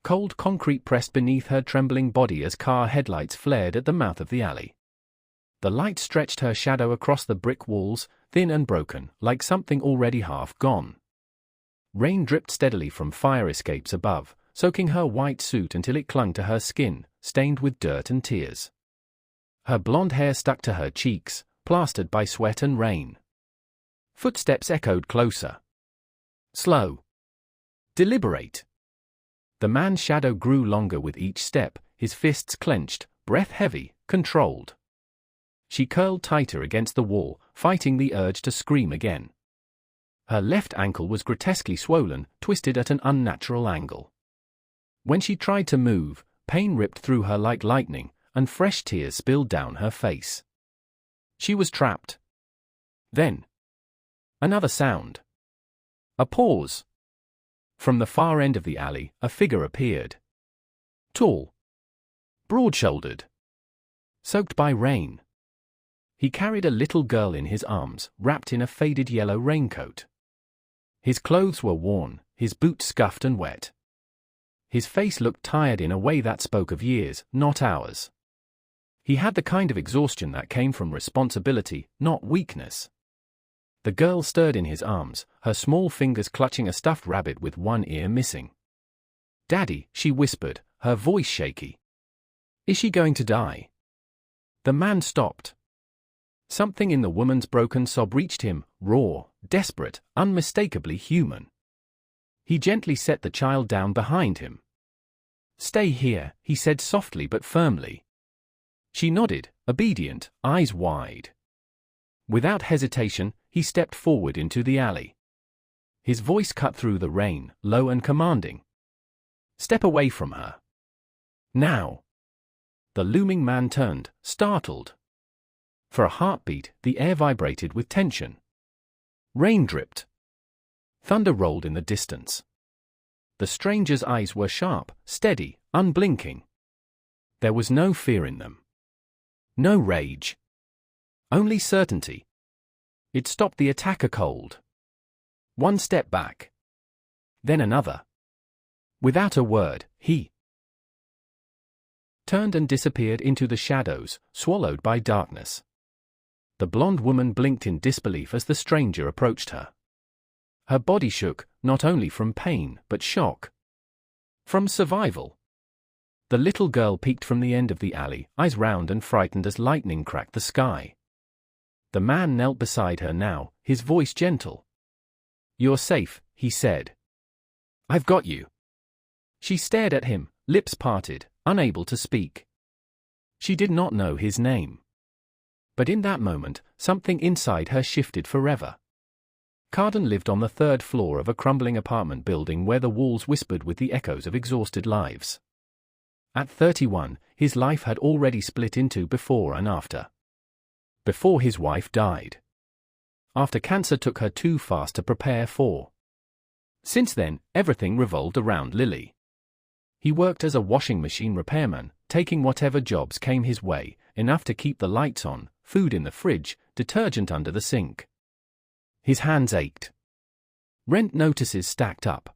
Cold concrete pressed beneath her trembling body as car headlights flared at the mouth of the alley. The light stretched her shadow across the brick walls, thin and broken, like something already half gone. Rain dripped steadily from fire escapes above, soaking her white suit until it clung to her skin, stained with dirt and tears. Her blonde hair stuck to her cheeks, plastered by sweat and rain. Footsteps echoed closer. Slow. Deliberate. The man's shadow grew longer with each step, his fists clenched, breath heavy, controlled. She curled tighter against the wall, fighting the urge to scream again. Her left ankle was grotesquely swollen, twisted at an unnatural angle. When she tried to move, pain ripped through her like lightning, and fresh tears spilled down her face. She was trapped. Then, another sound. A pause. From the far end of the alley, a figure appeared. Tall. Broad-shouldered. Soaked by rain. He carried a little girl in his arms, wrapped in a faded yellow raincoat. His clothes were worn, his boots scuffed and wet. His face looked tired in a way that spoke of years, not hours. He had the kind of exhaustion that came from responsibility, not weakness. The girl stirred in his arms, her small fingers clutching a stuffed rabbit with one ear missing. "Daddy," she whispered, her voice shaky. "Is she going to die?" The man stopped. Something in the woman's broken sob reached him, raw, desperate, unmistakably human. He gently set the child down behind him. "Stay here," he said softly but firmly. She nodded, obedient, eyes wide. Without hesitation, he stepped forward into the alley. His voice cut through the rain, low and commanding. "Step away from her. Now." The looming man turned, startled. For a heartbeat, the air vibrated with tension. Rain dripped. Thunder rolled in the distance. The stranger's eyes were sharp, steady, unblinking. There was no fear in them. No rage. Only certainty. It stopped the attacker cold. One step back. Then another. Without a word, he turned and disappeared into the shadows, swallowed by darkness. The blonde woman blinked in disbelief as the stranger approached her. Her body shook, not only from pain, but shock. From survival. The little girl peeked from the end of the alley, eyes round and frightened as lightning cracked the sky. The man knelt beside her now, his voice gentle. "You're safe," he said. "I've got you." She stared at him, lips parted, unable to speak. She did not know his name. But in that moment, something inside her shifted forever. Karden lived on the third floor of a crumbling apartment building where the walls whispered with the echoes of exhausted lives. At 31, his life had already split into before and after. Before his wife died. After cancer took her too fast to prepare for. Since then, everything revolved around Lily. He worked as a washing machine repairman, taking whatever jobs came his way, enough to keep the lights on, food in the fridge, detergent under the sink. His hands ached. Rent notices stacked up.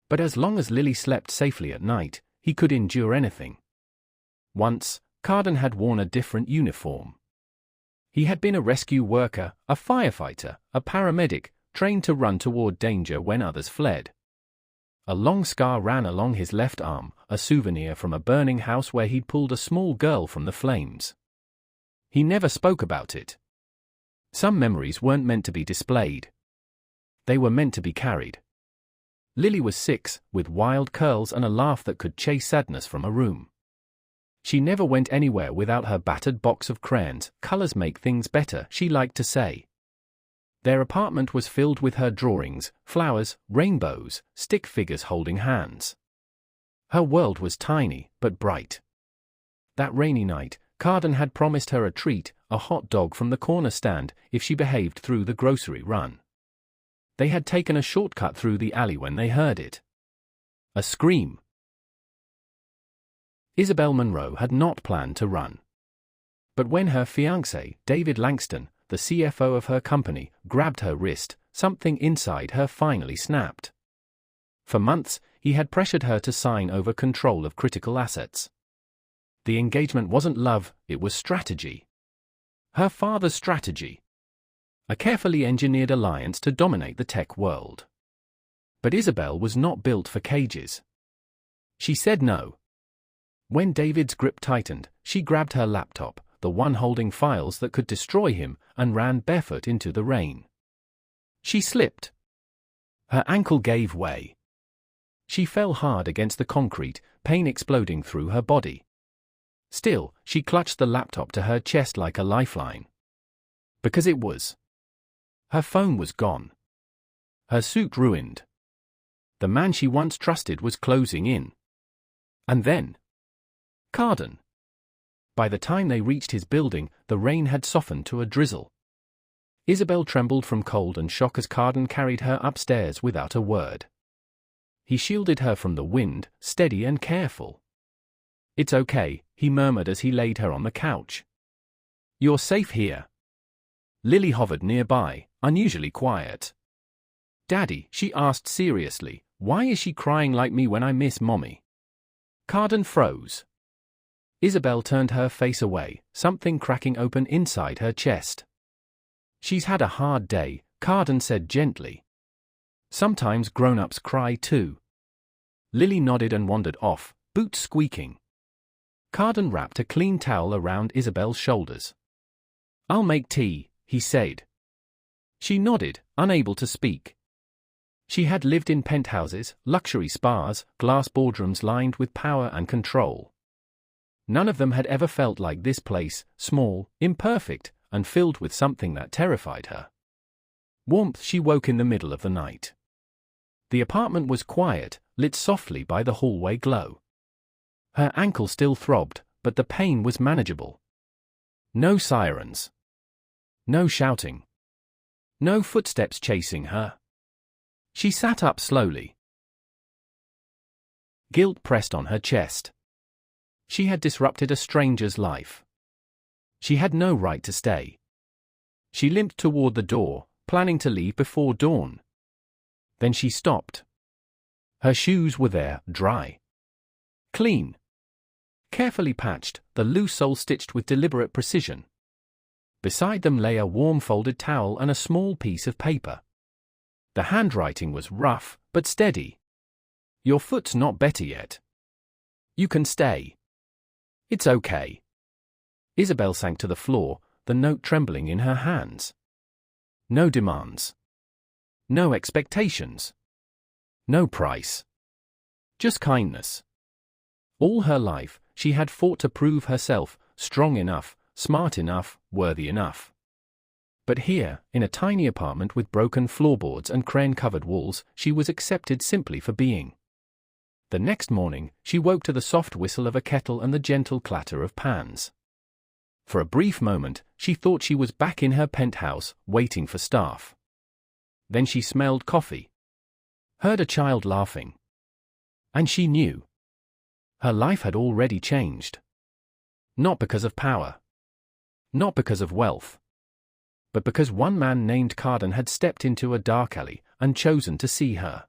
But as long as Lily slept safely at night, he could endure anything. Once, Karden had worn a different uniform. He had been a rescue worker, a firefighter, a paramedic, trained to run toward danger when others fled. A long scar ran along his left arm, a souvenir from a burning house where he'd pulled a small girl from the flames. He never spoke about it. Some memories weren't meant to be displayed. They were meant to be carried. Lily was 6, with wild curls and a laugh that could chase sadness from a room. She never went anywhere without her battered box of crayons. "Colors make things better," she liked to say. Their apartment was filled with her drawings, flowers, rainbows, stick figures holding hands. Her world was tiny, but bright. That rainy night, Karden had promised her a treat, a hot dog from the corner stand, if she behaved through the grocery run. They had taken a shortcut through the alley when they heard it. A scream. Isabel Monroe had not planned to run. But when her fiancé, David Langston, the CFO of her company, grabbed her wrist, something inside her finally snapped. For months, he had pressured her to sign over control of critical assets. The engagement wasn't love, it was strategy. Her father's strategy. A carefully engineered alliance to dominate the tech world. But Isabel was not built for cages. She said no. When David's grip tightened, she grabbed her laptop, the one holding files that could destroy him, and ran barefoot into the rain. She slipped. Her ankle gave way. She fell hard against the concrete, pain exploding through her body. Still, she clutched the laptop to her chest like a lifeline. Because it was. Her phone was gone. Her suit ruined. The man she once trusted was closing in. And then Karden. By the time they reached his building, the rain had softened to a drizzle. Isabel trembled from cold and shock as Karden carried her upstairs without a word. He shielded her from the wind, steady and careful. "It's okay," he murmured as he laid her on the couch. "You're safe here." Lily hovered nearby, unusually quiet. "Daddy," she asked seriously, "why is she crying like me when I miss Mommy?" Karden froze. Isabel turned her face away, something cracking open inside her chest. "She's had a hard day," Karden said gently. "Sometimes grown-ups cry too." Lily nodded and wandered off, boots squeaking. Karden wrapped a clean towel around Isabel's shoulders. "I'll make tea," he said. She nodded, unable to speak. She had lived in penthouses, luxury spas, glass boardrooms lined with power and control. None of them had ever felt like this place, small, imperfect, and filled with something that terrified her. Warmth. She woke in the middle of the night. The apartment was quiet, lit softly by the hallway glow. Her ankle still throbbed, but the pain was manageable. No sirens. No shouting. No footsteps chasing her. She sat up slowly. Guilt pressed on her chest. She had disrupted a stranger's life. She had no right to stay. She limped toward the door, planning to leave before dawn. Then she stopped. Her shoes were there, dry. Clean. Carefully patched, the loose sole stitched with deliberate precision. Beside them lay a warm folded towel and a small piece of paper. The handwriting was rough, but steady. "Your foot's not better yet. You can stay. It's okay." Isabel sank to the floor, the note trembling in her hands. No demands. No expectations. No price. Just kindness. All her life, she had fought to prove herself strong enough, smart enough, worthy enough. But here, in a tiny apartment with broken floorboards and crayon-covered walls, she was accepted simply for being. The next morning, she woke to the soft whistle of a kettle and the gentle clatter of pans. For a brief moment, she thought she was back in her penthouse, waiting for staff. Then she smelled coffee. Heard a child laughing. And she knew. Her life had already changed. Not because of power. Not because of wealth. But because one man named Karden had stepped into a dark alley and chosen to see her.